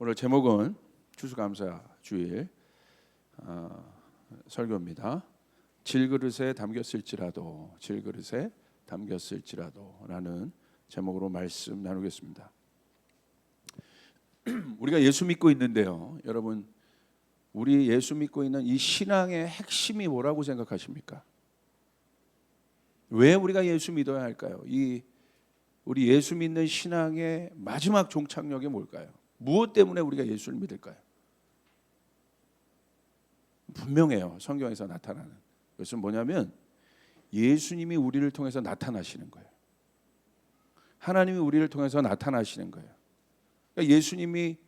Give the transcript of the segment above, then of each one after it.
오늘 제목은 추수감사 주일 설교입니다. 질그릇에 담겼을지라도 라는 제목으로 말씀 나누겠습니다. 우리가 예수 믿고 있는데요, 여러분, 우리 예수 믿고 있는 이 신앙의 핵심이 뭐라고 생각하십니까? 왜 우리가 예수 믿어야 할까요? 우리 예수 믿는 신앙의 마지막 종착역이 뭘까요? 무엇 때문에 우리가 예수를 믿을까요? 분명해요. 성경에서 나타나는 것은 뭐냐면 예수님이 우리를 통해서 나타나시는 거예요. 하나님이 우리를 통해서 나타나시는 거예요. 그러니까 예수님이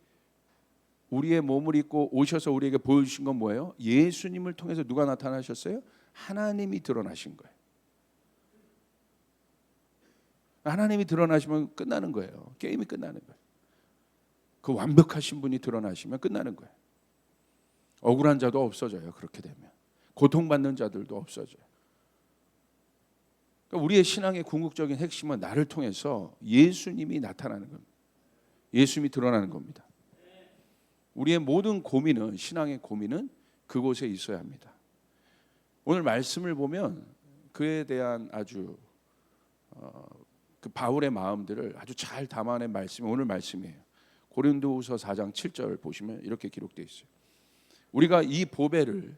우리의 몸을 입고 오셔서 우리에게 보여주신 건 뭐예요? 예수님을 통해서 누가 나타나셨어요? 하나님이 드러나신 거예요. 하나님이 드러나시면 끝나는 거예요. 게임이 끝나는 거예요. 그 완벽하신 분이 드러나시면 끝나는 거예요. 억울한 자도 없어져요. 그렇게 되면 고통받는 자들도 없어져요. 그러니까 우리의 신앙의 궁극적인 핵심은 나를 통해서 예수님이 나타나는 겁니다. 예수님이 드러나는 겁니다. 우리의 모든 고민은, 신앙의 고민은 그곳에 있어야 합니다. 오늘 말씀을 보면 그에 대한 아주 그 바울의 마음들을 아주 잘 담아낸 말씀이 오늘 말씀이에요. 고린도후서 4장 7절 보시면 이렇게 기록되어 있어요. 우리가 이 보배를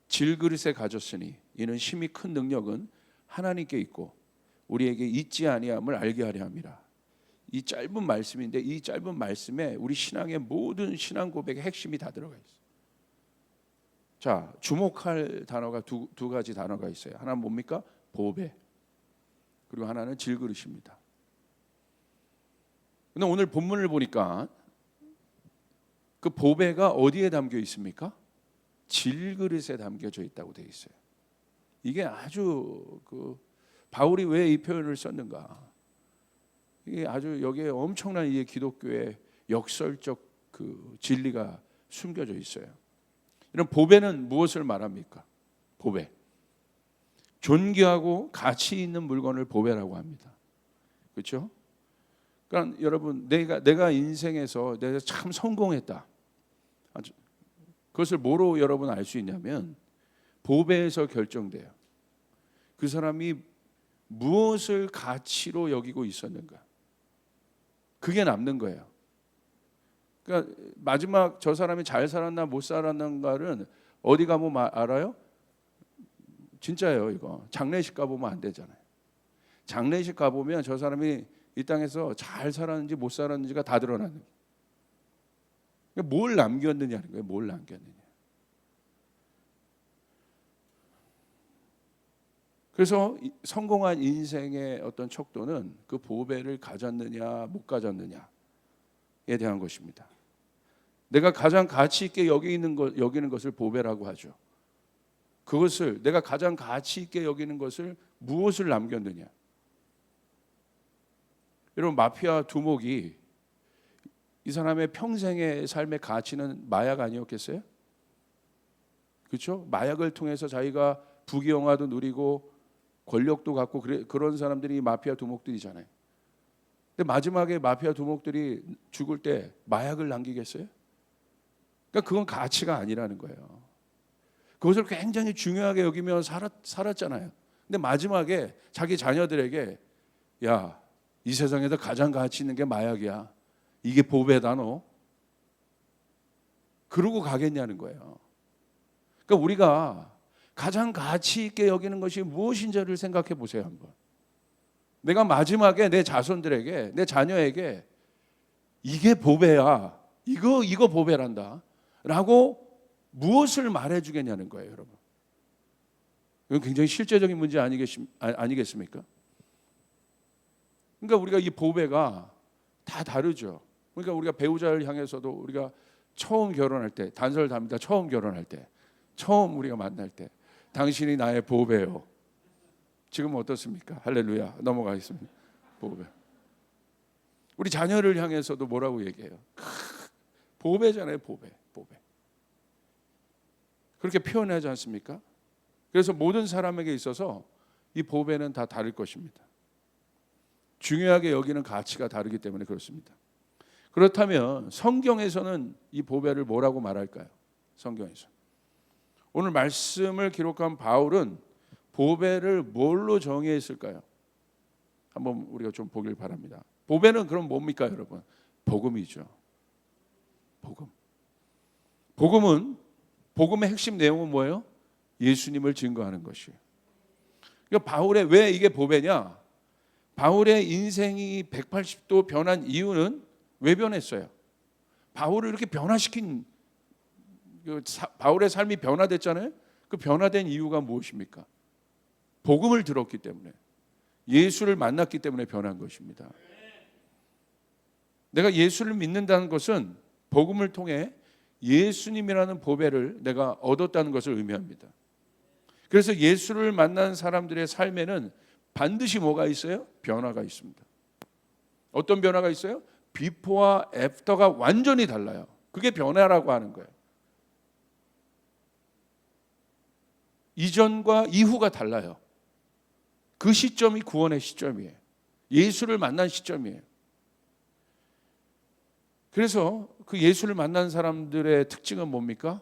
질그릇에 가졌으니 이는 심히 큰 능력은 하나님께 있고 우리에게 있지 아니함을 알게 하려 함이라. 이 짧은 말씀인데 이 짧은 말씀에 우리 신앙의 모든 신앙 고백의 핵심이 다 들어가 있어요. 자, 주목할 단어가 두 가지 단어가 있어요. 하나는 뭡니까? 보배. 그리고 하나는 질그릇입니다. 근데 오늘 본문을 보니까 그 보배가 어디에 담겨 있습니까? 질그릇에 담겨져 있다고 되어 있어요. 이게 아주 바울이 왜 이 표현을 썼는가? 이게 아주 여기에 엄청난 이 기독교의 역설적 그 진리가 숨겨져 있어요. 이런 보배는 무엇을 말합니까? 보배. 존귀하고 가치 있는 물건을 보배라고 합니다. 그렇죠? 그러니까 여러분, 내가 인생에서 내가 참 성공했다. 그것을 뭐로 여러분 알 수 있냐면 보배에서 결정돼요. 그 사람이 무엇을 가치로 여기고 있었는가. 그게 남는 거예요. 그러니까 마지막 저 사람이 잘 살았나 못 살았는가는 어디 가면 알아요? 진짜예요. 이거 장례식 가보면 안 되잖아요. 장례식 가보면 저 사람이 이 땅에서 잘 살았는지 못 살았는지가 다 드러나는 거예요. 그러니까 뭘 남겼느냐는 거예요. 뭘 남겼느냐. 그래서 성공한 인생의 어떤 척도는 그 보배를 가졌느냐 못 가졌느냐에 대한 것입니다. 내가 가장 가치 있게 여기는 것을 보배라고 하죠. 그것을 내가 가장 가치 있게 여기는 것을 무엇을 남겼느냐. 여러분, 마피아 두목이 이 사람의 평생의 삶의 가치는 마약 아니었겠어요? 그렇죠? 마약을 통해서 자기가 부귀영화도 누리고 권력도 갖고 그런 사람들이 마피아 두목들이잖아요. 근데 마지막에 마피아 두목들이 죽을 때 마약을 남기겠어요? 그러니까 그건 가치가 아니라는 거예요. 그것을 굉장히 중요하게 여기며 살았잖아요. 근데 마지막에 자기 자녀들에게 야, 이 세상에서 가장 가치 있는 게 마약이야. 이게 보배다 너. 그러고 가겠냐는 거예요. 그러니까 우리가 가장 가치 있게 여기는 것이 무엇인지를 생각해 보세요 한번. 내가 마지막에 내 자손들에게, 내 자녀에게 이게 보배야. 이거 보배란다. 라고 무엇을 말해주겠냐는 거예요, 여러분. 이건 굉장히 실제적인 문제 아니겠습니까? 그러니까 우리가 이 보배가 다 다르죠. 그러니까 우리가 배우자를 향해서도 우리가 처음 결혼할 때, 단설답니다. 처음 결혼할 때, 처음 우리가 만날 때, 당신이 나의 보배요. 지금 어떻습니까? 할렐루야. 넘어가겠습니다. 보배. 우리 자녀를 향해서도 뭐라고 얘기해요? 보배잖아요, 보배. 그렇게 표현하지 않습니까? 그래서 모든 사람에게 있어서 이 보배는 다 다를 것입니다. 중요하게 여기는 가치가 다르기 때문에 그렇습니다. 그렇다면 성경에서는 이 보배를 뭐라고 말할까요? 성경에서 오늘 말씀을 기록한 바울은 보배를 뭘로 정의했을까요? 한번 우리가 좀 보길 바랍니다. 보배는 그럼 뭡니까, 여러분? 복음이죠. 복음의 핵심 내용은 뭐예요? 예수님을 증거하는 것이에요. 그러니까 바울의 왜 이게 보배냐? 바울의 인생이 180도 변한 이유는 왜 변했어요? 바울을 이렇게 변화시킨 바울의 삶이 변화됐잖아요. 그 변화된 이유가 무엇입니까? 복음을 들었기 때문에, 예수를 만났기 때문에 변한 것입니다. 내가 예수를 믿는다는 것은 복음을 통해 예수님이라는 보배를 내가 얻었다는 것을 의미합니다. 그래서 예수를 만난 사람들의 삶에는 반드시 뭐가 있어요? 변화가 있습니다. 어떤 변화가 있어요? 비포와 애프터가 완전히 달라요. 그게 변화라고 하는 거예요. 이전과 이후가 달라요. 그 시점이 구원의 시점이에요. 예수를 만난 시점이에요. 그래서 그 예수를 만난 사람들의 특징은 뭡니까?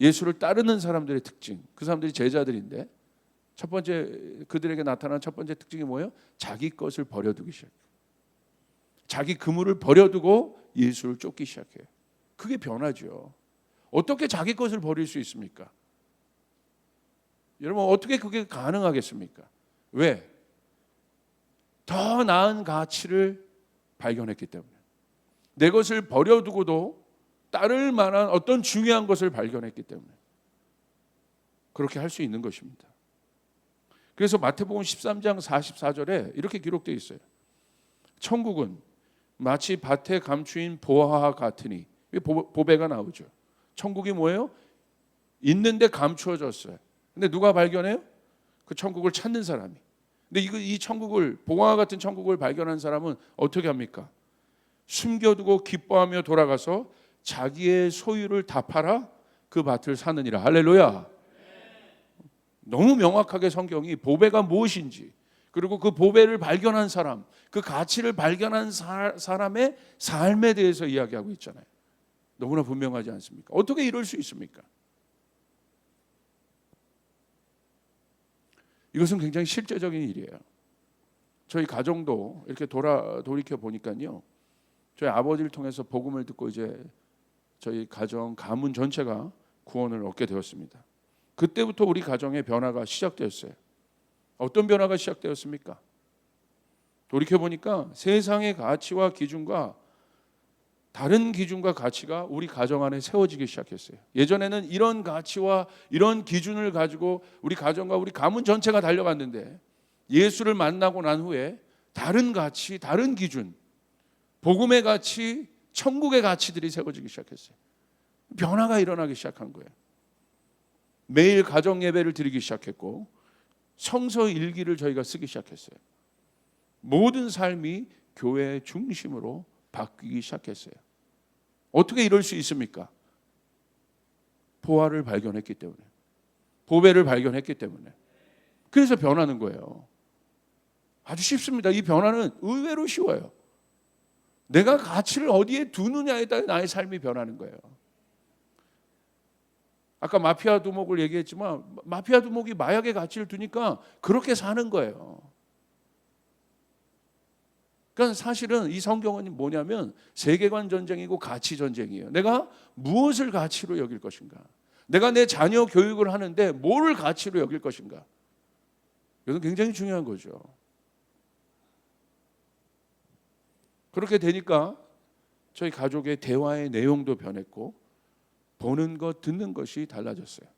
예수를 따르는 사람들의 특징. 그 사람들이 제자들인데 첫 번째 그들에게 나타난 첫 번째 특징이 뭐예요? 자기 것을 버려두기 시작해요. 자기 그물을 버려두고 예수를 쫓기 시작해요. 그게 변화죠. 어떻게 자기 것을 버릴 수 있습니까? 여러분 어떻게 그게 가능하겠습니까? 왜? 더 나은 가치를 발견했기 때문에. 내 것을 버려두고도 따를 만한 어떤 중요한 것을 발견했기 때문에 그렇게 할 수 있는 것입니다. 그래서 마태복음 13장 44절에 이렇게 기록되어 있어요. 천국은 마치 밭에 감추인 보화와 같으니, 보배가 나오죠. 천국이 뭐예요? 있는데 감추어졌어요. 근데 누가 발견해요? 그 천국을 찾는 사람이. 근데 이 천국을, 보화와 같은 천국을 발견한 사람은 어떻게 합니까? 숨겨두고 기뻐하며 돌아가서 자기의 소유를 다 팔아 그 밭을 사느니라. 할렐루야. 너무 명확하게 성경이 보배가 무엇인지, 그리고 그 보배를 발견한 사람, 그 가치를 발견한 사람의 삶에 대해서 이야기하고 있잖아요. 너무나 분명하지 않습니까? 어떻게 이럴 수 있습니까? 이것은 굉장히 실제적인 일이에요. 저희 가정도 이렇게 돌이켜 보니까요, 저희 아버지를 통해서 복음을 듣고 이제 저희 가문 전체가 구원을 얻게 되었습니다. 그때부터 우리 가정의 변화가 시작되었어요. 어떤 변화가 시작되었습니까? 돌이켜 보니까 세상의 가치와 기준과 다른 기준과 가치가 우리 가정 안에 세워지기 시작했어요. 예전에는 이런 가치와 이런 기준을 가지고 우리 가정과 우리 가문 전체가 달려갔는데, 예수를 만나고 난 후에 다른 가치, 다른 기준, 복음의 가치, 천국의 가치들이 세워지기 시작했어요. 변화가 일어나기 시작한 거예요. 매일 가정 예배를 드리기 시작했고, 성서 일기를 저희가 쓰기 시작했어요. 모든 삶이 교회의 중심으로 바뀌기 시작했어요. 어떻게 이럴 수 있습니까? 보화를 발견했기 때문에, 보배를 발견했기 때문에. 그래서 변하는 거예요. 아주 쉽습니다. 이 변화는 의외로 쉬워요. 내가 가치를 어디에 두느냐에 따라 나의 삶이 변하는 거예요. 아까 마피아 두목을 얘기했지만, 마피아 두목이 마약의 가치를 두니까 그렇게 사는 거예요. 그러니까 사실은 이 성경은 뭐냐면 세계관 전쟁이고 가치 전쟁이에요. 내가 무엇을 가치로 여길 것인가? 내가 내 자녀 교육을 하는데 뭐를 가치로 여길 것인가? 이건 굉장히 중요한 거죠. 그렇게 되니까 저희 가족의 대화의 내용도 변했고, 보는 것, 듣는 것이 달라졌어요.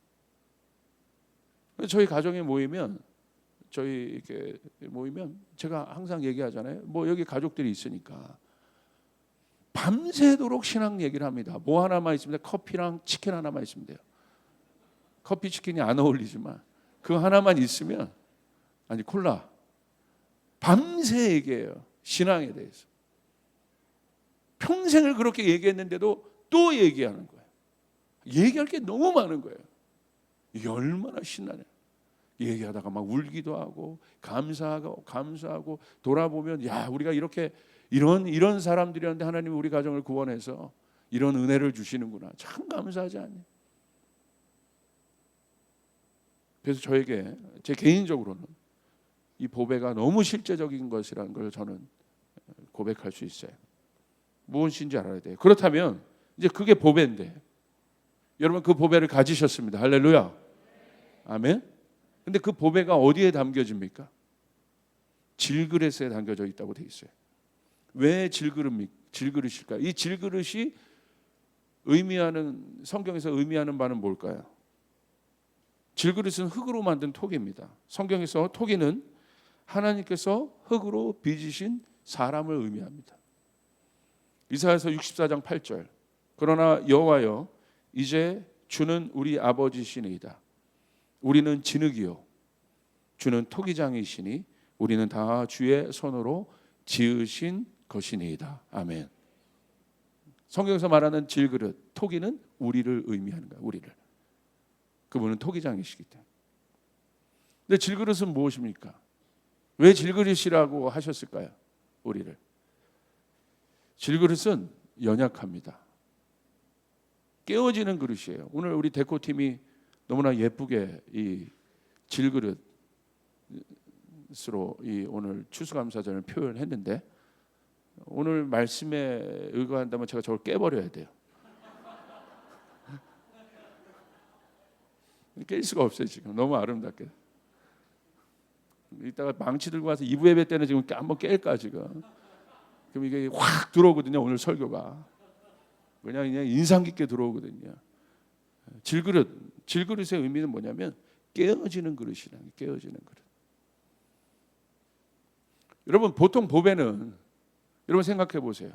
저희 가정에 모이면 제가 항상 얘기하잖아요. 뭐 여기 가족들이 있으니까 밤새도록 신앙 얘기를 합니다. 뭐 하나만 있으면 돼요. 커피랑 치킨 하나만 있으면 돼요. 커피 치킨이 안 어울리지만 그 하나만 있으면, 아니 콜라, 밤새 얘기해요. 신앙에 대해서. 평생을 그렇게 얘기했는데도 또 얘기하는 거예요. 얘기할 게 너무 많은 거예요. 이게 얼마나 신나냐. 얘기하다가 막 울기도 하고 감사하고 돌아보면, 야, 우리가 이렇게 이런 사람들이었는데 하나님이 우리 가정을 구원해서 이런 은혜를 주시는구나. 참 감사하지 않니? 그래서 저에게 제 개인적으로는 이 보배가 너무 실제적인 것이라는 걸 저는 고백할 수 있어요. 무엇인지 알아야 돼요. 그렇다면 이제 그게 보배인데 여러분 그 보배를 가지셨습니다. 할렐루야. 아멘. 근데 그 보배가 어디에 담겨집니까? 질그릇에 담겨져 있다고 돼 있어요. 왜 질그릇일까? 이 질그릇이 성경에서 의미하는 바는 뭘까요? 질그릇은 흙으로 만든 토기입니다. 성경에서 토기는 하나님께서 흙으로 빚으신 사람을 의미합니다. 이사야서 64장 8절. 그러나 여호와여 이제 주는 우리 아버지시니이다. 우리는 진흙이요 주는 토기장이시니 우리는 다 주의 손으로 지으신 것이니이다. 아멘. 성경에서 말하는 질그릇, 토기는 우리를 의미하는 거야. 우리를. 그분은 토기장이시기 때문에. 근데 질그릇은 무엇입니까? 왜 질그릇이라고 하셨을까요? 우리를. 질그릇은 연약합니다. 깨어지는 그릇이에요. 오늘 우리 데코팀이 너무나 예쁘게 이 질그릇으로 이 오늘 추수감사전을 표현했는데 오늘 말씀에 의거한다면 제가 저걸 깨버려야 돼요. 깰 수가 없어요. 지금 너무 아름답게. 이따가 망치 들고 와서 2부 예배 때는 지금 한번 깰까 지금. 그럼 이게 확 들어오거든요. 오늘 설교가 그냥 인상 깊게 들어오거든요. 질그릇의 의미는 뭐냐면 깨어지는 그릇이라는 깨어지는 그릇. 여러분 보통 보배는 여러분 생각해 보세요.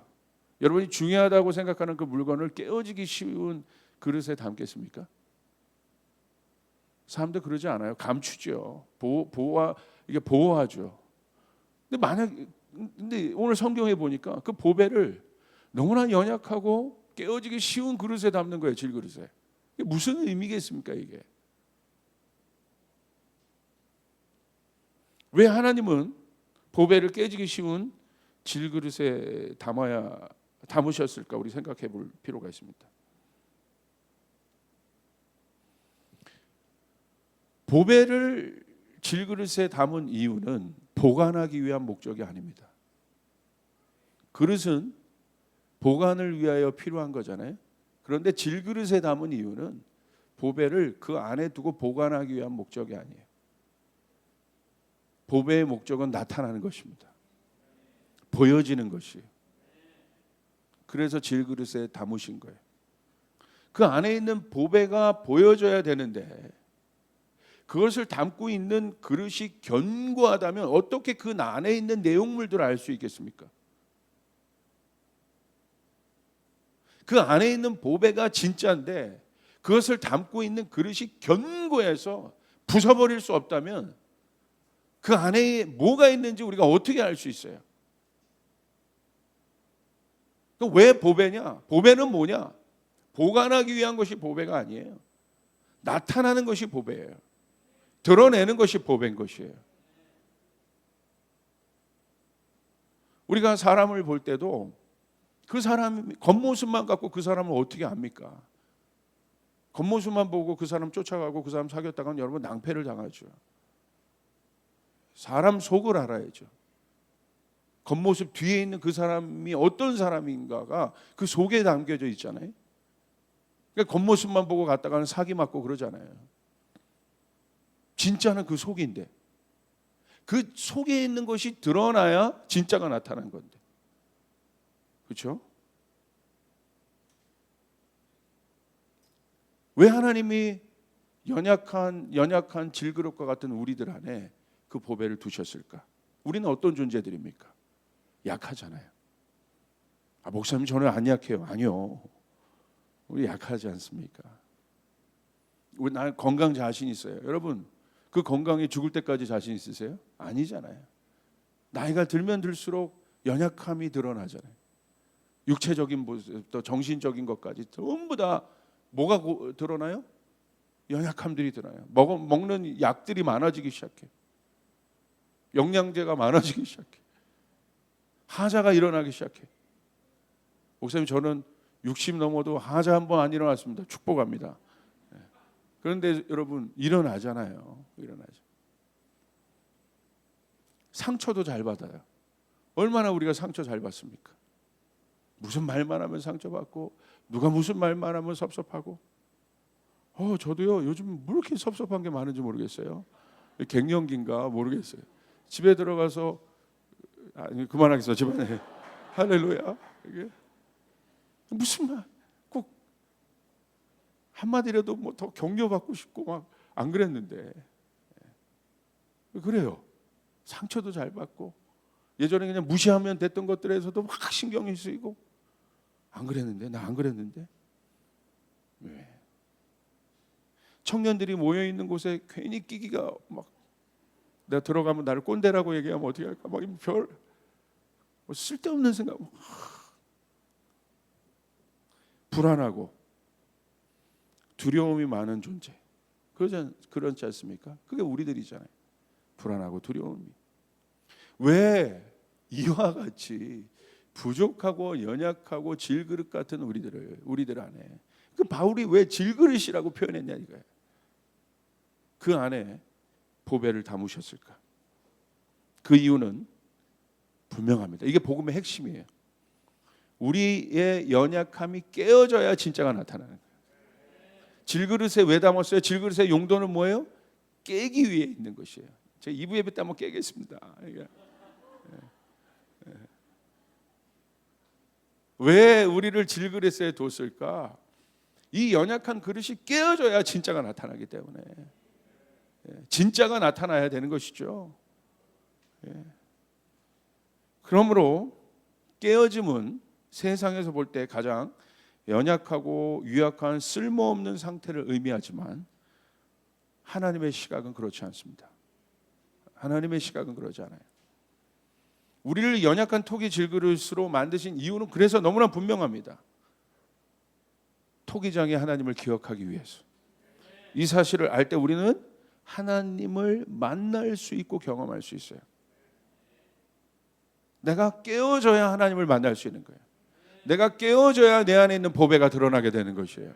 여러분이 중요하다고 생각하는 그 물건을 깨어지기 쉬운 그릇에 담겠습니까? 사람들 그러지 않아요. 감추죠. 이게 보호하죠. 근데 오늘 성경에 보니까 그 보배를 너무나 연약하고 깨어지기 쉬운 그릇에 담는 거예요. 질그릇에. 이게 무슨 의미겠습니까 이게? 왜 하나님은 보배를 깨지기 쉬운 질그릇에 담으셨을까? 우리 생각해 볼 필요가 있습니다. 보배를 질그릇에 담은 이유는 보관하기 위한 목적이 아닙니다. 그릇은 보관을 위하여 필요한 거잖아요. 그런데 질그릇에 담은 이유는 보배를 그 안에 두고 보관하기 위한 목적이 아니에요. 보배의 목적은 나타나는 것입니다. 보여지는 것이에요. 그래서 질그릇에 담으신 거예요. 그 안에 있는 보배가 보여져야 되는데 그것을 담고 있는 그릇이 견고하다면 어떻게 그 안에 있는 내용물들을 알 수 있겠습니까? 그 안에 있는 보배가 진짜인데 그것을 담고 있는 그릇이 견고해서 부숴버릴 수 없다면 그 안에 뭐가 있는지 우리가 어떻게 알 수 있어요? 왜 보배냐? 보배는 뭐냐? 보관하기 위한 것이 보배가 아니에요. 나타나는 것이 보배예요. 드러내는 것이 보배인 것이에요. 우리가 사람을 볼 때도 그 사람 겉모습만 갖고 그 사람을 어떻게 압니까? 겉모습만 보고 그 사람 쫓아가고 그 사람 사귀었다가는 여러분 낭패를 당하죠. 사람 속을 알아야죠. 겉모습 뒤에 있는 그 사람이 어떤 사람인가가 그 속에 담겨져 있잖아요. 그러니까 겉모습만 보고 갔다가는 사기 맞고 그러잖아요. 진짜는 그 속인데 그 속에 있는 것이 드러나야 진짜가 나타난 건데, 그렇죠? 왜 하나님이 연약한 질그릇과 같은 우리들 안에 그 보배를 두셨을까? 우리는 어떤 존재들입니까? 약하잖아요. 목사님 저는 안 약해요. 아니요. 우리 약하지 않습니까? 우리 난 건강 자신 있어요. 여러분 그 건강에 죽을 때까지 자신 있으세요? 아니잖아요. 나이가 들면 들수록 연약함이 드러나잖아요. 육체적인 모습부터 정신적인 것까지 전부 다 뭐가 드러나요? 연약함들이 드러나요. 먹는 약들이 많아지기 시작해. 영양제가 많아지기 시작해. 하자가 일어나기 시작해. 목사님, 저는 60 넘어도 하자 한 번 안 일어났습니다. 축복합니다. 그런데 여러분, 일어나잖아요. 일어나죠. 상처도 잘 받아요. 얼마나 우리가 상처 잘 받습니까? 무슨 말만 하면 상처받고, 누가 무슨 말만 하면 섭섭하고. 저도요, 요즘 뭐 이렇게 섭섭한 게 많은지 모르겠어요. 갱년기인가 모르겠어요. 집에 들어가서 그만하겠어. 집안에 할렐루야. 이게 무슨 말, 꼭 한마디라도 뭐 더 격려받고 싶고 막 안 그랬는데. 그래요. 상처도 잘 받고, 예전에 그냥 무시하면 됐던 것들에서도 막 신경이 쓰이고. 안 그랬는데, 나 안 그랬는데. 왜? 청년들이 모여 있는 곳에 괜히 끼기가 막, 내가 들어가면 나를 꼰대라고 얘기하면 어떻게 할까? 막 쓸데없는 생각. 불안하고 두려움이 많은 존재. 그렇지 않습니까? 그게 우리들이잖아요. 불안하고 두려움이. 왜 이와 같이 부족하고 연약하고 질그릇 같은 우리들 안에, 그 바울이 왜 질그릇이라고 표현했냐 이거예요. 그 안에 보배를 담으셨을까? 그 이유는 분명합니다. 이게 복음의 핵심이에요. 우리의 연약함이 깨어져야 진짜가 나타나는 거예요. 질그릇에 왜 담았어요? 질그릇의 용도는 뭐예요? 깨기 위해 있는 것이에요. 제가 2부 예배 때 한번 깨겠습니다. 왜 우리를 질그릇에 뒀을까? 이 연약한 그릇이 깨어져야 진짜가 나타나기 때문에, 진짜가 나타나야 되는 것이죠. 그러므로 깨어짐은 세상에서 볼 때 가장 연약하고 유약한 쓸모없는 상태를 의미하지만, 하나님의 시각은 그렇지 않습니다. 하나님의 시각은 그러지 않아요. 우리를 연약한 토기 질그릇으로 만드신 이유는 그래서 너무나 분명합니다. 토기장의 하나님을 기억하기 위해서. 이 사실을 알 때 우리는 하나님을 만날 수 있고 경험할 수 있어요. 내가 깨어져야 하나님을 만날 수 있는 거예요. 내가 깨어져야 내 안에 있는 보배가 드러나게 되는 것이에요.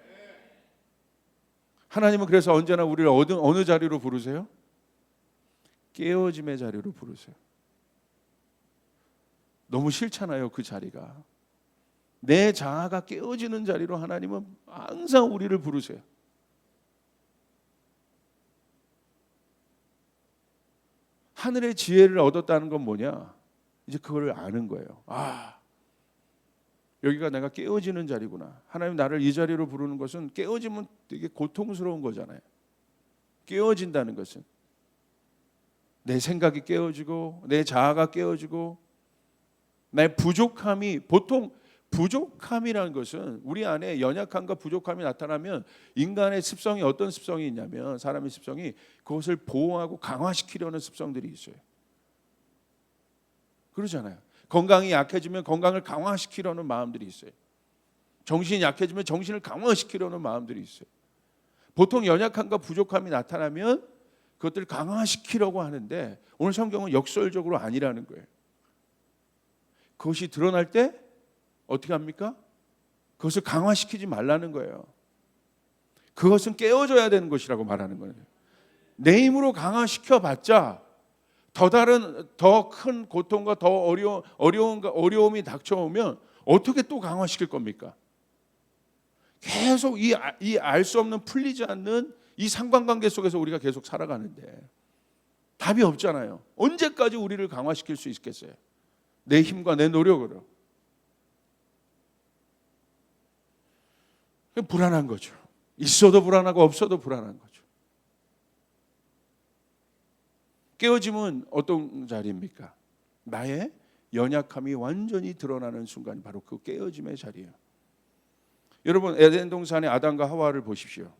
하나님은 그래서 언제나 우리를 어느 자리로 부르세요? 깨어짐의 자리로 부르세요. 너무 싫잖아요, 그 자리가. 내 자아가 깨어지는 자리로 하나님은 항상 우리를 부르세요. 하늘의 지혜를 얻었다는 건 뭐냐? 이제 그걸 아는 거예요. 여기가 내가 깨어지는 자리구나. 하나님 나를 이 자리로 부르는 것은, 깨어지면 되게 고통스러운 거잖아요. 깨어진다는 것은 내 생각이 깨어지고, 내 자아가 깨어지고, 나의 부족함이, 보통 부족함이라는 것은, 우리 안에 연약함과 부족함이 나타나면 인간의 습성이 어떤 습성이 있냐면, 사람의 습성이 그것을 보호하고 강화시키려는 습성들이 있어요. 그러잖아요. 건강이 약해지면 건강을 강화시키려는 마음들이 있어요. 정신이 약해지면 정신을 강화시키려는 마음들이 있어요. 보통 연약함과 부족함이 나타나면 그것들을 강화시키려고 하는데, 오늘 성경은 역설적으로 아니라는 거예요. 그것이 드러날 때 어떻게 합니까? 그것을 강화시키지 말라는 거예요. 그것은 깨어져야 되는 것이라고 말하는 거예요. 내 힘으로 강화시켜봤자 더 큰 고통과 더 어려움이 닥쳐오면 어떻게 또 강화시킬 겁니까? 계속 이 알 수 없는, 풀리지 않는 이 상관관계 속에서 우리가 계속 살아가는데 답이 없잖아요. 언제까지 우리를 강화시킬 수 있겠어요? 내 힘과 내 노력으로. 불안한 거죠. 있어도 불안하고 없어도 불안한 거죠. 깨어짐은 어떤 자리입니까? 나의 연약함이 완전히 드러나는 순간이 바로 그 깨어짐의 자리예요. 여러분, 에덴 동산의 아담과 하와를 보십시오.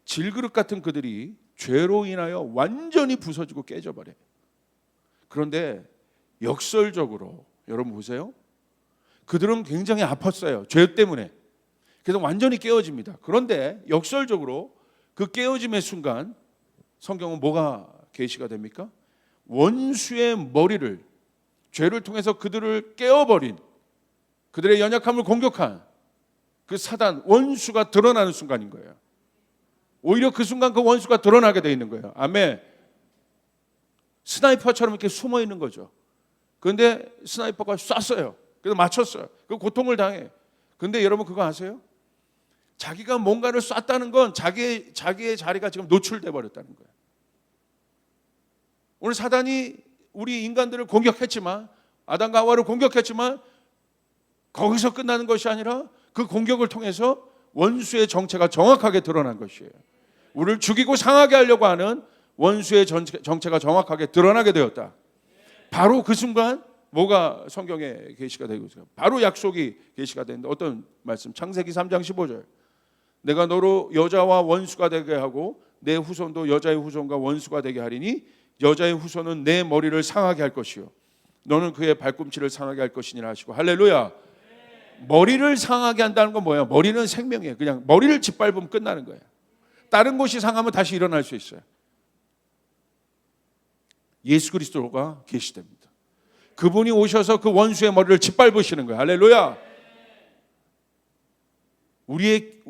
질그릇 같은 그들이 죄로 인하여 완전히 부서지고 깨져버려요. 그런데 역설적으로 여러분 보세요. 그들은 굉장히 아팠어요. 죄 때문에. 그래서 완전히 깨어집니다. 그런데 역설적으로 그 깨어짐의 순간 성경은 뭐가 계시가 됩니까? 원수의 머리를 죄를 통해서 그들을 깨어버린, 그들의 연약함을 공격한 그 사단, 원수가 드러나는 순간인 거예요. 오히려 그 순간 그 원수가 드러나게 돼 있는 거예요. 아멘. 스나이퍼처럼 이렇게 숨어 있는 거죠. 그런데 스나이퍼가 쐈어요. 그래서 맞췄어요. 그 고통을 당해. 근데 여러분 그거 아세요? 자기가 뭔가를 쐈다는 건 자기의 자리가 지금 노출돼 버렸다는 거예요. 오늘 사단이 우리 인간들을 공격했지만, 아담과 하와를 공격했지만 거기서 끝나는 것이 아니라 그 공격을 통해서 원수의 정체가 정확하게 드러난 것이에요. 우리를 죽이고 상하게 하려고 하는 원수의 정체가 정확하게 드러나게 되었다. 바로 그 순간 뭐가 성경에 계시가 되고 있어요? 바로 약속이 계시가 되는데, 어떤 말씀? 창세기 3장 15절. 내가 너로 여자와 원수가 되게 하고 내 후손도 여자의 후손과 원수가 되게 하리니 여자의 후손은 내 머리를 상하게 할 것이요 너는 그의 발꿈치를 상하게 할 것이니라 하시고. 할렐루야. 머리를 상하게 한다는 건 뭐예요? 머리는 생명이에요. 그냥 머리를 짓밟으면 끝나는 거예요. 다른 곳이 상하면 다시 일어날 수 있어요. 예수 그리스도가 계시됩니다. 그분이 오셔서 그 원수의 머리를 짓밟으시는 거예요. 할렐루야. 우리의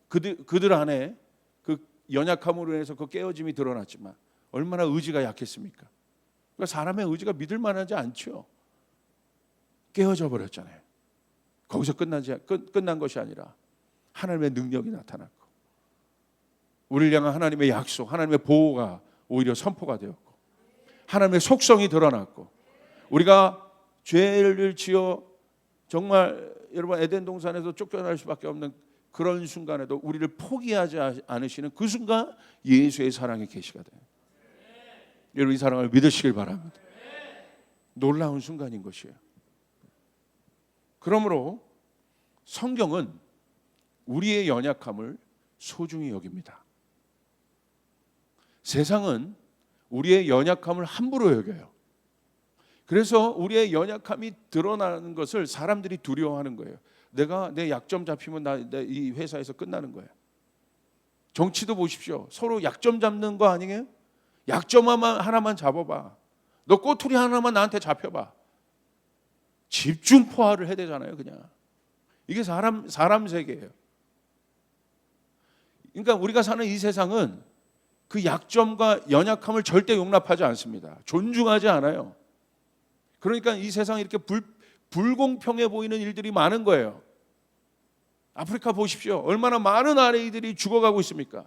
그들 안에 그 연약함으로 인해서 그 깨어짐이 드러났지만 얼마나 의지가 약했습니까? 그러니까 사람의 의지가 믿을 만하지 않죠. 깨어져 버렸잖아요. 거기서 끝난 것이 아니라 하나님의 능력이 나타났고, 우리를 향한 하나님의 약속, 하나님의 보호가 오히려 선포가 되었고, 하나님의 속성이 드러났고, 우리가 죄를 지어 정말 여러분 에덴 동산에서 쫓겨날 수밖에 없는 그런 순간에도 우리를 포기하지 않으시는 그 순간 예수의 사랑이 계시가 돼요. 여러분 이 사랑을 믿으시길 바랍니다. 놀라운 순간인 것이에요. 그러므로 성경은 우리의 연약함을 소중히 여깁니다. 세상은 우리의 연약함을 함부로 여겨요. 그래서 우리의 연약함이 드러나는 것을 사람들이 두려워하는 거예요. 내가 내 약점 잡히면 이 회사에서 끝나는 거예요. 정치도 보십시오. 서로 약점 잡는 거 아니에요? 약점 하나만 잡아봐. 너 꼬투리 하나만 나한테 잡혀봐. 집중 포화를 해대잖아요, 그냥. 이게 사람 세계예요. 그러니까 우리가 사는 이 세상은 그 약점과 연약함을 절대 용납하지 않습니다. 존중하지 않아요. 그러니까 이 세상에 이렇게 불공평해 보이는 일들이 많은 거예요. 아프리카 보십시오. 얼마나 많은 아이들이 죽어가고 있습니까?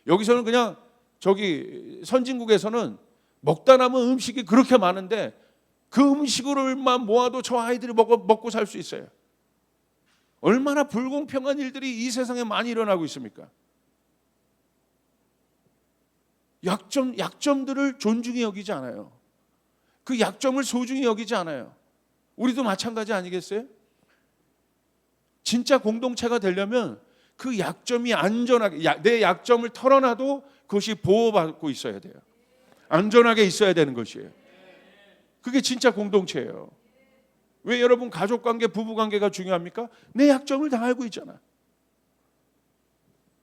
여기서는 그냥 저기 선진국에서는 먹다 남은 음식이 그렇게 많은데 그 음식으로만 모아도 저 아이들이 먹고 살 수 있어요. 얼마나 불공평한 일들이 이 세상에 많이 일어나고 있습니까? 약점들을 존중히 여기지 않아요. 그 약점을 소중히 여기지 않아요. 우리도 마찬가지 아니겠어요? 진짜 공동체가 되려면 그 약점이 안전하게, 내 약점을 털어놔도 그것이 보호받고 있어야 돼요. 안전하게 있어야 되는 것이에요. 그게 진짜 공동체예요. 왜 여러분 가족관계, 부부관계가 중요합니까? 내 약점을 다 알고 있잖아.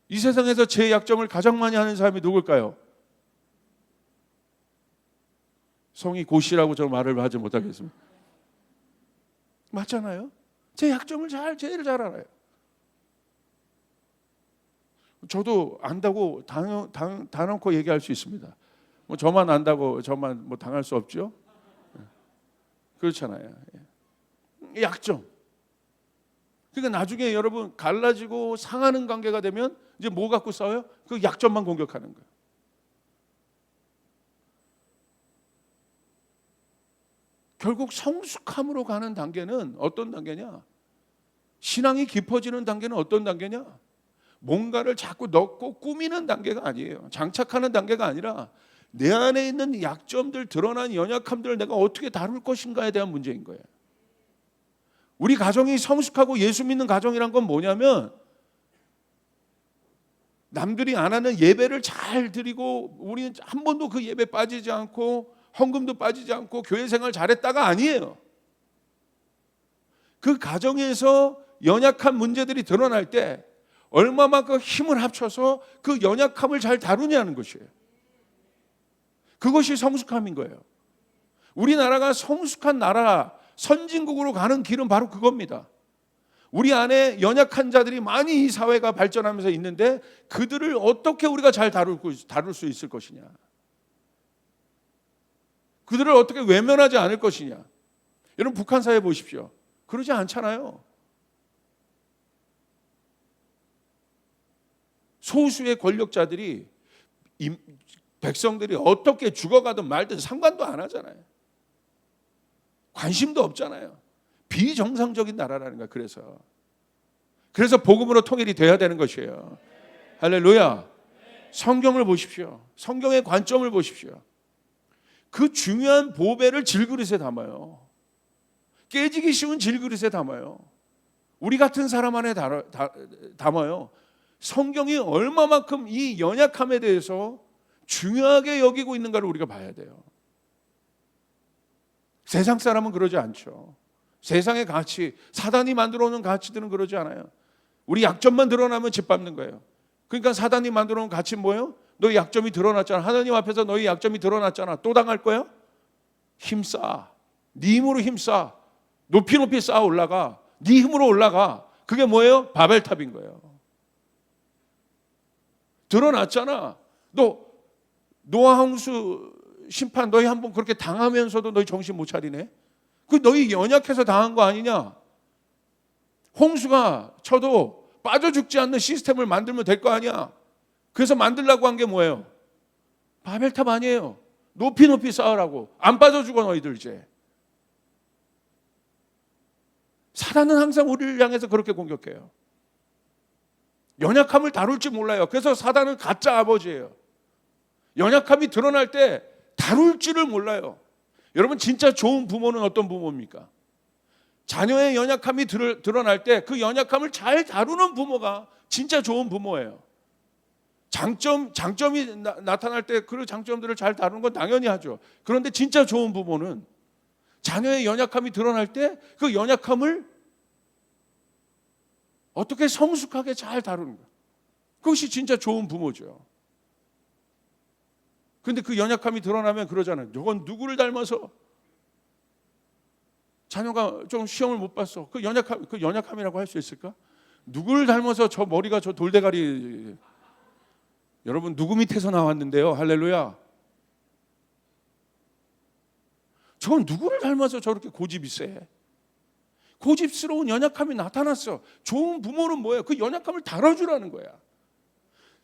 이 세상에서 제 약점을 가장 많이 하는 사람이 누굴까요? 성이 고씨라고 저 말을 하지 못하겠습니다. 맞잖아요. 제 약점을 제일 잘 알아요. 저도 안다고 단언코 얘기할 수 있습니다. 뭐 저만 안다고 저만 뭐 당할 수 없죠. 그렇잖아요. 약점. 그러니까 나중에 여러분 갈라지고 상하는 관계가 되면 이제 뭐 갖고 싸워요? 그 약점만 공격하는 거예요. 결국 성숙함으로 가는 단계는 어떤 단계냐? 신앙이 깊어지는 단계는 어떤 단계냐? 뭔가를 자꾸 넣고 꾸미는 단계가 아니에요. 장착하는 단계가 아니라 내 안에 있는 약점들, 드러난 연약함들을 내가 어떻게 다룰 것인가에 대한 문제인 거예요. 우리 가정이 성숙하고 예수 믿는 가정이란 건 뭐냐면 남들이 안 하는 예배를 잘 드리고 우리는 한 번도 그 예배 빠지지 않고 헌금도 빠지지 않고 교회 생활 잘했다가 아니에요. 그 가정에서 연약한 문제들이 드러날 때 얼마만큼 힘을 합쳐서 그 연약함을 잘 다루냐는 것이에요. 그것이 성숙함인 거예요. 우리나라가 성숙한 나라, 선진국으로 가는 길은 바로 그겁니다. 우리 안에 연약한 자들이 많이 이 사회가 발전하면서 있는데 그들을 어떻게 우리가 잘 다룰 수 있을 것이냐, 그들을 어떻게 외면하지 않을 것이냐. 여러분 북한 사회 보십시오. 그러지 않잖아요. 소수의 권력자들이 백성들이 어떻게 죽어가든 말든 상관도 안 하잖아요. 관심도 없잖아요. 비정상적인 나라라는 거야. 그래서 복음으로 통일이 돼야 되는 것이에요. 할렐루야. 성경을 보십시오. 성경의 관점을 보십시오. 그 중요한 보배를 질그릇에 담아요. 깨지기 쉬운 질그릇에 담아요. 우리 같은 사람 안에 담아요. 성경이 얼마만큼 이 연약함에 대해서 중요하게 여기고 있는가를 우리가 봐야 돼요. 세상 사람은 그러지 않죠. 세상의 가치, 사단이 만들어 놓은 가치들은 그러지 않아요. 우리 약점만 드러나면 짓밟는 거예요. 그러니까 사단이 만들어 놓은 가치는 뭐예요? 너희 약점이 드러났잖아. 하나님 앞에서 너희 약점이 드러났잖아. 또 당할 거야? 힘싸. 네 힘으로 힘싸. 높이 쌓아 올라가. 네 힘으로 올라가. 그게 뭐예요? 바벨탑인 거예요. 드러났잖아. 너 노아 홍수 심판 너희 한번 그렇게 당하면서도 너희 정신 못 차리네. 그 너희 연약해서 당한 거 아니냐? 홍수가 쳐도 빠져 죽지 않는 시스템을 만들면 될 거 아니야? 그래서 만들려고 한 게 뭐예요? 바벨탑 아니에요. 높이 쌓으라고. 안 빠져 죽어 너희들 이제. 사단은 항상 우리를 향해서 그렇게 공격해요. 연약함을 다룰 줄 몰라요. 그래서 사단은 가짜 아버지예요. 연약함이 드러날 때 다룰 줄을 몰라요. 여러분 진짜 좋은 부모는 어떤 부모입니까? 자녀의 연약함이 드러날 때 그 연약함을 잘 다루는 부모가 진짜 좋은 부모예요. 장점이 나타날 때 그 장점들을 잘 다루는 건 당연히 하죠. 그런데 진짜 좋은 부모는 자녀의 연약함이 드러날 때 그 연약함을 어떻게 성숙하게 잘 다루는 거예요. 그것이 진짜 좋은 부모죠. 그런데 그 연약함이 드러나면 그러잖아요. 저건 누구를 닮아서 자녀가 좀 시험을 못 봤어. 그 연약함이라고 할 수 있을까? 누구를 닮아서 저 머리가 저 돌대가리. 여러분 누구 밑에서 나왔는데요? 할렐루야. 저건 누구를 닮아서 저렇게 고집이 세? 고집스러운 연약함이 나타났어. 좋은 부모는 뭐예요? 그 연약함을 다뤄주라는 거야.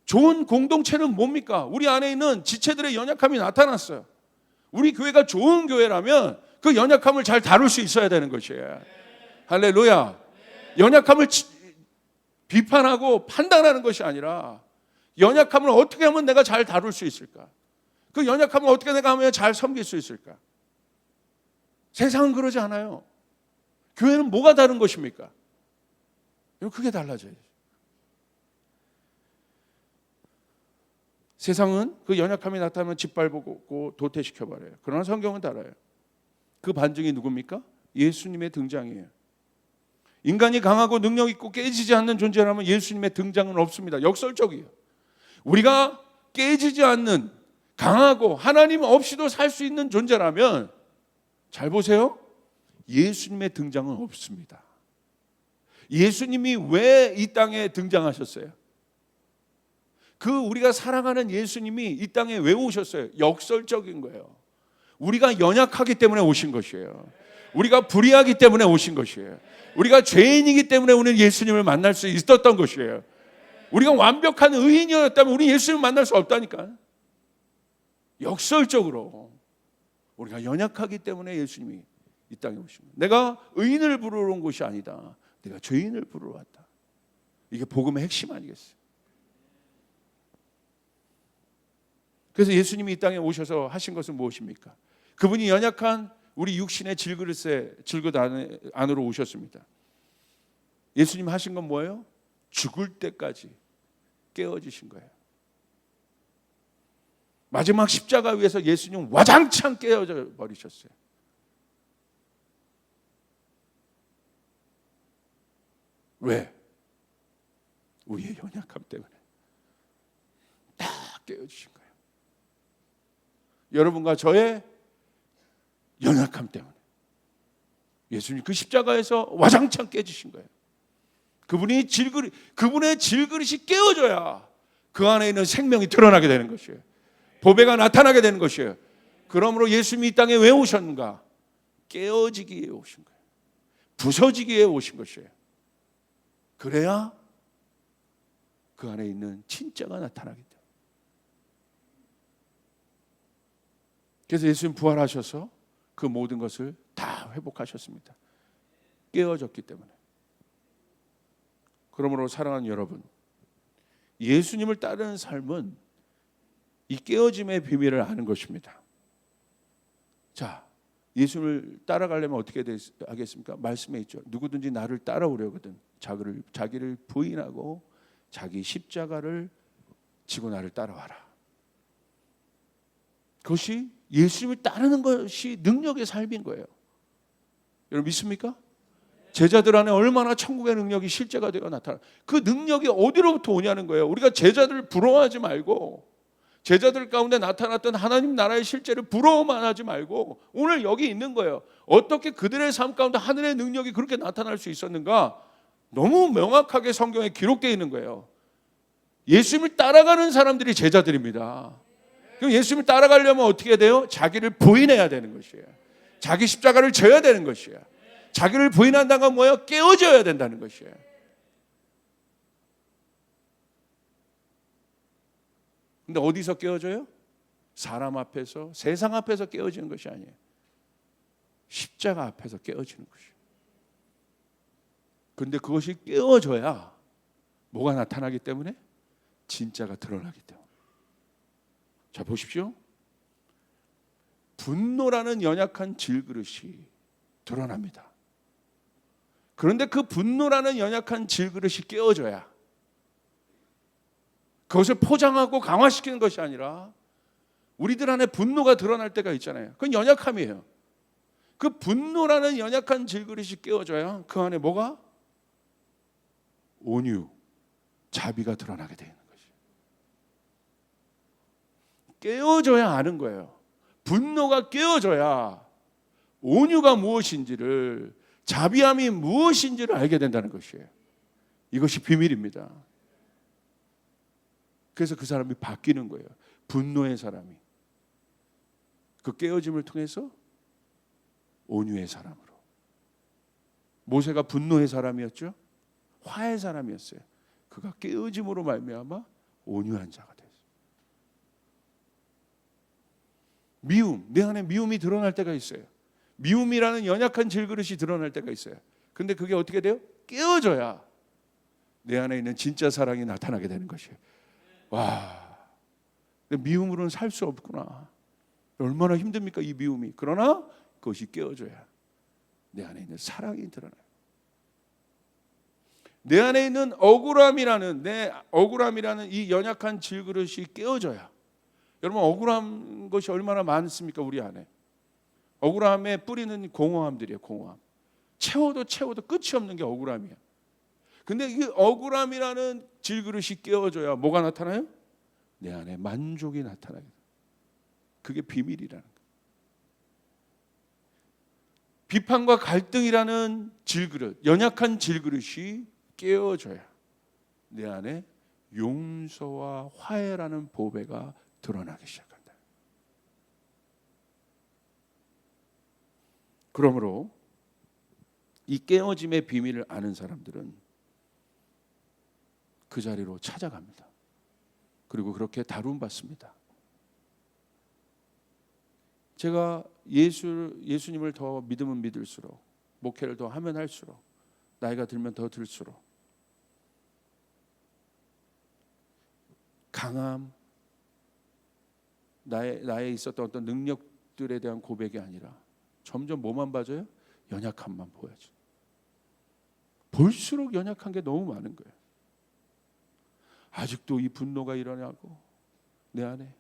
좋은 공동체는 뭡니까? 우리 안에 있는 지체들의 연약함이 나타났어요. 우리 교회가 좋은 교회라면 그 연약함을 잘 다룰 수 있어야 되는 것이에요. 할렐루야. 연약함을 비판하고 판단하는 것이 아니라 연약함을 어떻게 하면 내가 잘 다룰 수 있을까? 그 연약함을 어떻게 내가 하면 잘 섬길 수 있을까? 세상은 그러지 않아요. 교회는 뭐가 다른 것입니까? 그게 달라져야죠. 세상은 그 연약함이 나타나면 짓밟고 도태시켜버려요. 그러나 성경은 달라요. 그 반증이 누굽니까? 예수님의 등장이에요. 인간이 강하고 능력 있고 깨지지 않는 존재라면 예수님의 등장은 없습니다. 역설적이에요. 우리가 깨지지 않는 강하고 하나님 없이도 살 수 있는 존재라면 잘 보세요. 예수님의 등장은 없습니다. 예수님이 왜 이 땅에 등장하셨어요? 그 우리가 사랑하는 예수님이 이 땅에 왜 오셨어요? 역설적인 거예요. 우리가 연약하기 때문에 오신 것이에요. 우리가 불의하기 때문에 오신 것이에요. 우리가 죄인이기 때문에 우리는 예수님을 만날 수 있었던 것이에요. 우리가 완벽한 의인이었다면 우리 예수님을 만날 수 없다니까. 역설적으로 우리가 연약하기 때문에 예수님이 이 땅에 오신 거예요. 내가 의인을 부르러 온 것이 아니다. 내가 죄인을 부르러 왔다. 이게 복음의 핵심 아니겠어요? 그래서 예수님이 이 땅에 오셔서 하신 것은 무엇입니까? 그분이 연약한 우리 육신의 질그릇 안으로 오셨습니다. 예수님 하신 건 뭐예요? 죽을 때까지 깨어지신 거예요. 마지막 십자가 위에서 예수님 와장창 깨어져 버리셨어요. 왜? 우리의 연약함 때문에 딱 깨어지신 거예요. 여러분과 저의 연약함 때문에. 예수님 그 십자가에서 와장창 깨지신 거예요. 그분의 질그릇이 깨어져야 그 안에 있는 생명이 드러나게 되는 것이에요. 보배가 나타나게 되는 것이에요. 그러므로 예수님이 이 땅에 왜 오셨는가? 깨어지기 위해 오신 거예요. 부서지기 위해 오신 것이에요. 그래야 그 안에 있는 진짜가 나타나기 때문에. 그래서 예수님 부활하셔서 그 모든 것을 다 회복하셨습니다. 깨어졌기 때문에. 그러므로 사랑하는 여러분, 예수님을 따르는 삶은 이 깨어짐의 비밀을 아는 것입니다. 자, 예수님을 따라가려면 어떻게 하겠습니까? 말씀에 있죠. 누구든지 나를 따라오려거든 자기를 부인하고 자기 십자가를 지고 나를 따라와라. 그것이 예수님을 따르는 것이 능력의 삶인 거예요. 여러분 믿습니까? 제자들 안에 얼마나 천국의 능력이 실제가 되어 나타나. 그 능력이 어디로부터 오냐는 거예요. 우리가 제자들을 부러워하지 말고, 제자들 가운데 나타났던 하나님 나라의 실제를 부러워만 하지 말고 오늘 여기 있는 거예요. 어떻게 그들의 삶 가운데 하늘의 능력이 그렇게 나타날 수 있었는가? 너무 명확하게 성경에 기록되어 있는 거예요. 예수님을 따라가는 사람들이 제자들입니다. 그럼 예수님을 따라가려면 어떻게 돼요? 자기를 부인해야 되는 것이에요. 자기 십자가를 져야 되는 것이에요. 자기를 부인한다는 건 뭐예요? 깨어져야 된다는 것이에요. 근데 어디서 깨어져요? 사람 앞에서, 세상 앞에서 깨어지는 것이 아니에요. 십자가 앞에서 깨어지는 것이에요. 그런데 그것이 깨어져야 뭐가 나타나기 때문에? 진짜가 드러나기 때문에. 자, 보십시오. 분노라는 연약한 질그릇이 드러납니다. 그런데 그 분노라는 연약한 질그릇이 깨어져야, 그것을 포장하고 강화시키는 것이 아니라 우리들 안에 분노가 드러날 때가 있잖아요. 그건 연약함이에요. 그 분노라는 연약한 질그릇이 깨어져야 그 안에 뭐가? 온유, 자비가 드러나게 되는 것이에요. 깨어져야 아는 거예요. 분노가 깨어져야 온유가 무엇인지를, 자비함이 무엇인지를 알게 된다는 것이에요. 이것이 비밀입니다. 그래서 그 사람이 바뀌는 거예요. 분노의 사람이 그 깨어짐을 통해서 온유의 사람으로. 모세가 분노의 사람이었죠? 화의 사람이었어요. 그가 깨어짐으로 말미암아 온유한 자가 됐어요. 미움, 내 안에 미움이 드러날 때가 있어요. 미움이라는 연약한 질그릇이 드러날 때가 있어요. 근데 그게 어떻게 돼요? 깨어져야 내 안에 있는 진짜 사랑이 나타나게 되는 것이에요. 와, 미움으로는 살 수 없구나. 얼마나 힘듭니까 이 미움이. 그러나 그것이 깨어져야 내 안에 있는 사랑이 드러나요. 내 안에 있는 억울함이라는 이 연약한 질그릇이 깨어져야. 여러분, 억울한 것이 얼마나 많습니까 우리 안에. 억울함의 뿌리는 공허함들이에요. 공허함. 채워도 끝이 없는 게 억울함이에요. 근데 이 억울함이라는 질그릇이 깨어져야 뭐가 나타나요? 내 안에 만족이 나타나게 돼요. 그게 비밀이라는 거예요. 비판과 갈등이라는 질그릇, 연약한 질그릇이 깨어져야 내 안에 용서와 화해라는 보배가 드러나기 시작한다. 그러므로 이 깨어짐의 비밀을 아는 사람들은 그 자리로 찾아갑니다. 그리고 그렇게 다룸받습니다. 제가 예수님을 더 믿으면 믿을수록, 목회를 더 하면 할수록, 나이가 들면 더 들수록 강함, 나에 있었던 어떤 능력들에 대한 고백이 아니라 점점 뭐만 봐져요? 연약함만 보여져. 볼수록 연약한 게 너무 많은 거예요. 아직도 이 분노가 일어나고 내 안에,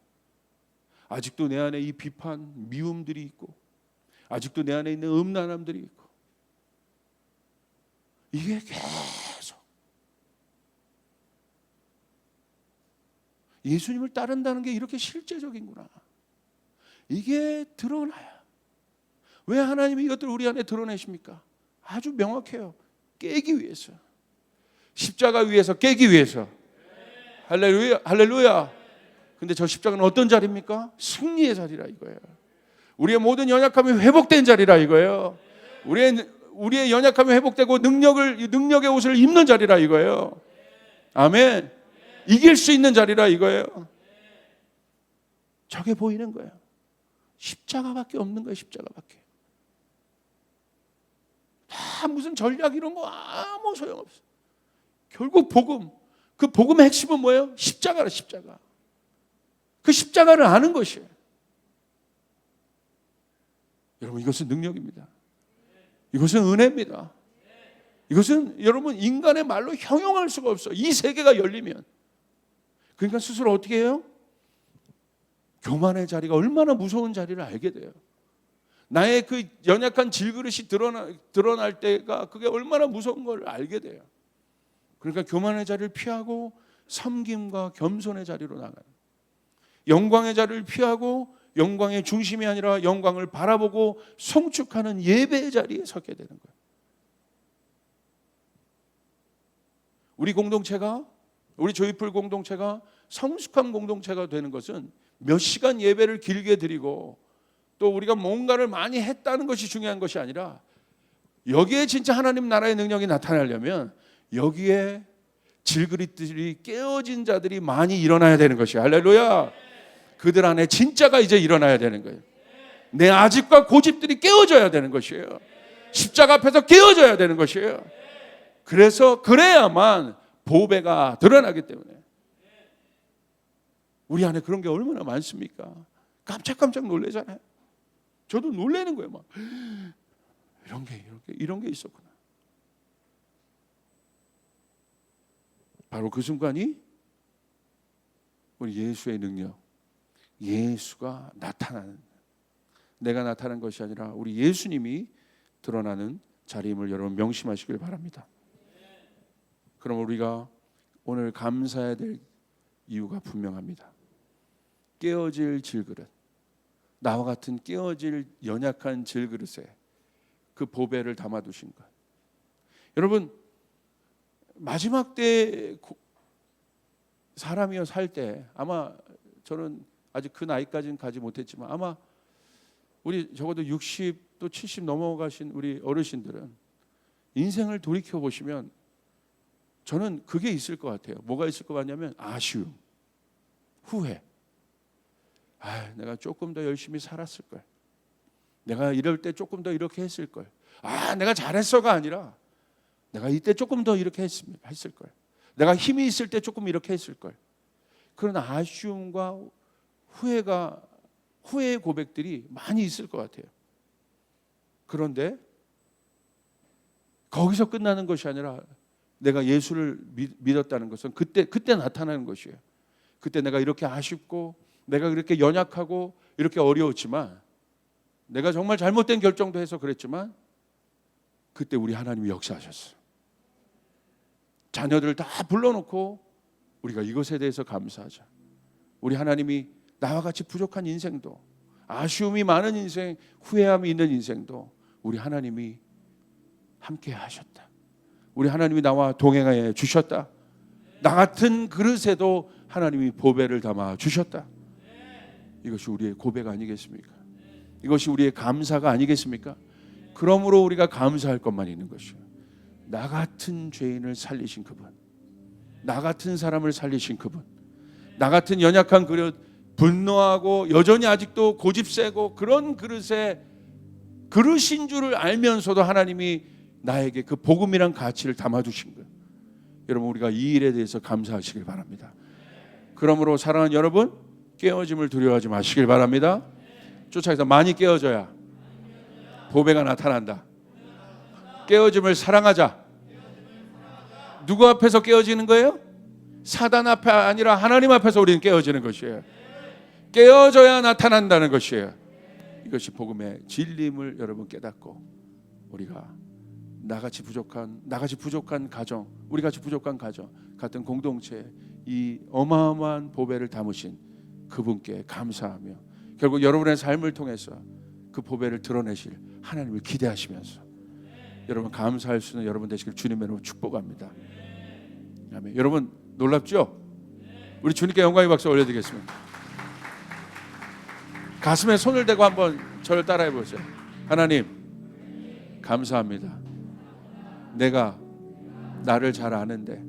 아직도 내 안에 이 비판, 미움들이 있고, 아직도 내 안에 있는 음란함들이 있고, 이게 계속 예수님을 따른다는 게 이렇게 실제적인구나. 이게 드러나요. 왜 하나님이 이것들을 우리 안에 드러내십니까? 아주 명확해요. 깨기 위해서. 십자가 위에서 깨기 위해서. 할렐루야, 할렐루야. 근데 저 십자가는 어떤 자리입니까? 승리의 자리라 이거예요. 우리의 모든 연약함이 회복된 자리라 이거예요. 우리의 연약함이 회복되고 능력의 옷을 입는 자리라 이거예요. 아멘. 이길 수 있는 자리라 이거예요. 저게 보이는 거예요. 십자가밖에 없는 거예요. 십자가밖에. 다 무슨 전략 이런 거 아무 소용없어. 결국 복음, 그 복음의 핵심은 뭐예요? 십자가라, 십자가. 그 십자가를 아는 것이에요. 여러분, 이것은 능력입니다. 이것은 은혜입니다. 이것은 여러분 인간의 말로 형용할 수가 없어요. 이 세계가 열리면. 그러니까 스스로 어떻게 해요? 교만의 자리가 얼마나 무서운 자리를 알게 돼요. 나의 그 연약한 질그릇이 드러날 때가 그게 얼마나 무서운 걸 알게 돼요. 그러니까 교만의 자리를 피하고 섬김과 겸손의 자리로 나가요. 영광의 자리를 피하고 영광의 중심이 아니라 영광을 바라보고 송축하는 예배의 자리에 서게 되는 거예요. 우리 공동체가, 우리 조이풀 공동체가 성숙한 공동체가 되는 것은 몇 시간 예배를 길게 드리고 또 우리가 뭔가를 많이 했다는 것이 중요한 것이 아니라 여기에 진짜 하나님 나라의 능력이 나타나려면 여기에 질그릇들이 깨어진 자들이 많이 일어나야 되는 것이에요. 할렐루야. 그들 안에 진짜가 이제 일어나야 되는 거예요. 내 아집과 고집들이 깨어져야 되는 것이에요. 십자가 앞에서 깨어져야 되는 것이에요. 그래야만 보배가 드러나기 때문에. 우리 안에 그런 게 얼마나 많습니까? 깜짝깜짝 놀라잖아요. 저도 놀라는 거예요. 막 이런 게 있었구나. 바로 그 순간이 우리 예수의 능력, 예수가 나타나는, 내가 나타난 것이 아니라 우리 예수님이 드러나는 자리임을 여러분 명심하시길 바랍니다. 그럼 우리가 오늘 감사해야 될 이유가 분명합니다. 깨어질 질그릇, 나와 같은 깨어질 연약한 질그릇에 그 보배를 담아두신 것. 여러분, 마지막 때 사람이여 살 때 아마 저는 아직 그 나이까지는 가지 못했지만 아마 우리 적어도 60 또 70 넘어가신 우리 어르신들은 인생을 돌이켜 보시면 저는 그게 있을 것 같아요. 뭐가 있을 것 같냐면 아쉬움, 후회. 내가 조금 더 열심히 살았을 걸. 내가 이럴 때 조금 더 이렇게 했을 걸. 내가 잘했어가 아니라 내가 이때 조금 더 이렇게 했을 걸. 내가 힘이 있을 때 조금 이렇게 했을 걸. 그런 아쉬움과 후회의 고백들이 많이 있을 것 같아요. 그런데 거기서 끝나는 것이 아니라 내가 예수를 믿었다는 것은 그때 나타나는 것이에요. 그때 내가 이렇게 아쉽고 내가 이렇게 연약하고 이렇게 어려웠지만 내가 정말 잘못된 결정도 해서 그랬지만 그때 우리 하나님이 역사하셨어요. 자녀들을 다 불러놓고 우리가 이것에 대해서 감사하자. 우리 하나님이 나와 같이 부족한 인생도, 아쉬움이 많은 인생, 후회함이 있는 인생도 우리 하나님이 함께 하셨다. 우리 하나님이 나와 동행하여 주셨다. 나 같은 그릇에도 하나님이 보배를 담아 주셨다. 이것이 우리의 고백 아니겠습니까? 이것이 우리의 감사가 아니겠습니까? 그러므로 우리가 감사할 것만 있는 것이요. 나 같은 죄인을 살리신 그분, 나 같은 사람을 살리신 그분, 나 같은 연약한 그릇, 분노하고 여전히 아직도 고집세고 그런 그릇인 줄을 알면서도 하나님이 나에게 그 복음이란 가치를 담아두신 거예요. 여러분, 우리가 이 일에 대해서 감사하시길 바랍니다. 그러므로 사랑하는 여러분, 깨어짐을 두려워하지 마시길 바랍니다. 쫓아서 많이 깨어져야 보배가 나타난다. 깨어짐을 사랑하자. 누구 앞에서 깨어지는 거예요? 사단 앞에 아니라 하나님 앞에서 우리는 깨어지는 것이에요. 깨어져야 나타난다는 것이에요. 이것이 복음의 진리임을 여러분 깨닫고 우리가 나같이 부족한 가정, 우리같이 부족한 가정, 같은 공동체, 이 어마어마한 보배를 담으신 그분께 감사하며 결국 여러분의 삶을 통해서 그 보배를 드러내실 하나님을 기대하시면서 여러분 감사할 수 있는 여러분 되시길 주님의 이름으로 축복합니다. 아멘. 여러분 놀랍죠? 우리 주님께 영광의 박수 올려드리겠습니다. 가슴에 손을 대고 한번 저를 따라해 보세요. 하나님 감사합니다. 내가 나를 잘 아는데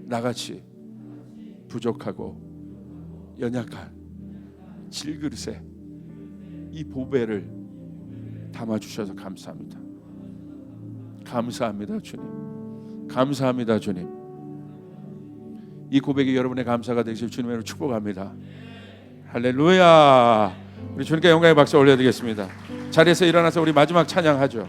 나같이 부족하고 연약한 질그릇에 이 보배를 담아주셔서 감사합니다. 감사합니다 주님. 감사합니다 주님. 이 고백이 여러분의 감사가 되실 주님의 이름으로 축복합니다. 할렐루야. 우리 주님께 영광의 박수 올려드리겠습니다. 자리에서 일어나서 우리 마지막 찬양하죠.